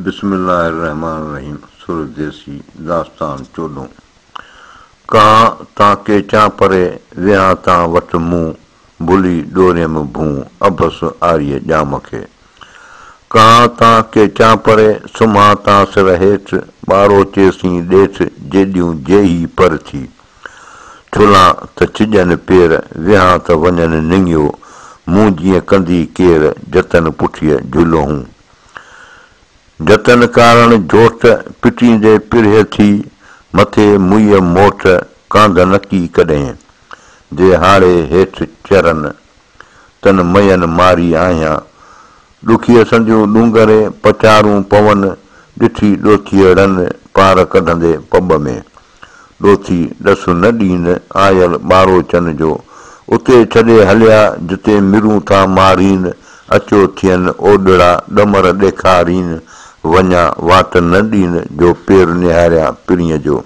बिस्मिल्लाहिर्रहमानिर्रहीम सूरह देसी दास्तान 14 कां तां के चा परे विहा तां वट मुंह भुली डोरियम भूं अबस आर्य जाम खे कां तां के चा परे सुम्हा तां सिर हेठि ॿारो चेसी ॾेठ जेॾियूं जेही पर थी छुला त छिॼनि पेर विहा त वञनि निंगियो मूं जीअं कंदी केर जतन पुठीअ झूलो हूं जतन कारण जोट पिटींदे पिरह थी मथे मुईअ मोट कांध नकी कॾहिं जे हाड़े हेठि चरन तन मयन मारी आहियां ॾुखीअ संदियूं ॾूंगरे पचारूं पवन ॾिठी ॾोथीअड़न पार कढंदे पब में ॾोथी ॾसु न ॾीन आयल ॿारो चन जो उते छॾे हलिया जिते मिरूं था मारीन अचो थियनि ओॾड़ा ॾमर ॾेखारीन वञा वाट न ॾीन जो पेर निहारिया पिणीअ जो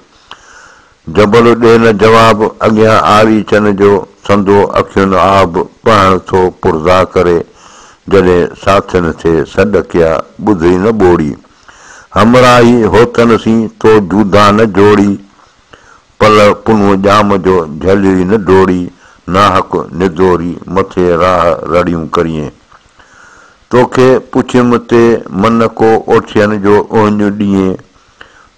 जबल ॾे न जवाब अॻियां आरी चन जो संदो अखियुनि आब पढ़ण थो पुरज़ा करे जॾहिं साथियुनि थे सॾ कया ॿुधी न ॿोड़ी हमराही होतन सी तो जूदा न जोड़ी पल पुनो जाम जो झलरी न डोड़ी नाहक निदोरी मथे राह रड़ियूं करिए तोखे पुछियुमि ते मन को ओठियनि जो ओञ ॾींहुं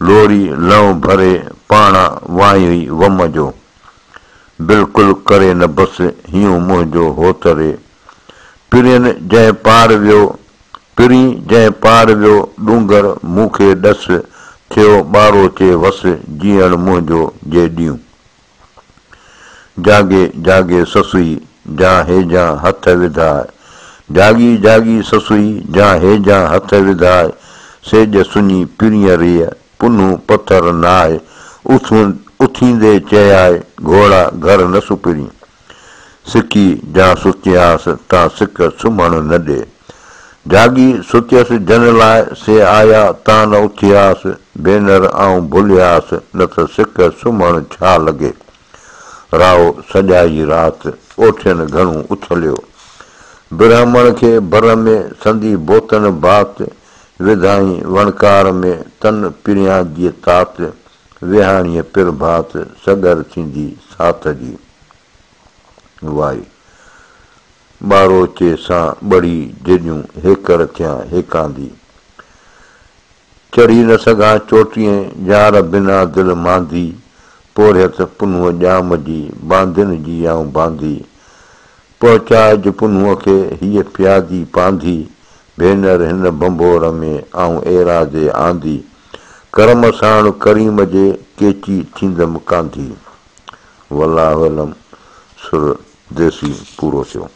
लोरी लव भरे पाणा वाई वम जो बिल्कुलु करे न बसि हीअं मुंहिंजो होतरे पिरियनि जंहिं पार वियो पिरी जंहिं पार वियो ॾूंगर मूंखे ॾस थियो ॿारो चे वसि जीअण मुंहिंजो जे ॾियूं जागे जागे ससुई जा हेजा हथ विधाए जागी जागी ससुई जा हेजा हथ विधाए सेज सुञी पिरीअ रिय पुनू पथर नाए उथींदे चयाए घोड़ा घर न सुपिरी सिकी जा सुतियास ता सिक सुम्हण न ॾे जागी सुतियसि जन लाइ से आया तां न उथियास भेनर आऊं भुलियास न त सिक सुम्हण छा लॻे राओ सॼाई राति ओठियनि घणो उछलियो ब्राह्मण खे भर में संदी बोतन बात विधाई वणकार में तन पिरियां जी तात विहाणीअ पिर भात सगर थींदी साथ जी वाई ॿारो चे सां ॿड़ी जेॾियूं हेकर थियां हेकांदी चढ़ी न सघां चोटीअ यार बिना दिलि मांदी पोरियत पुनूअ जाम जी बांदिन जी आऊं बांदी पहुचाइज पुनूअ खे हीअ प्यादी पांधी भेनर हिन बंबोर में आऊं एरादे आंदी करम साण करीम जे केची थींदमि कांधी वल्लाहु अलम सुर देसी पूरो थियो।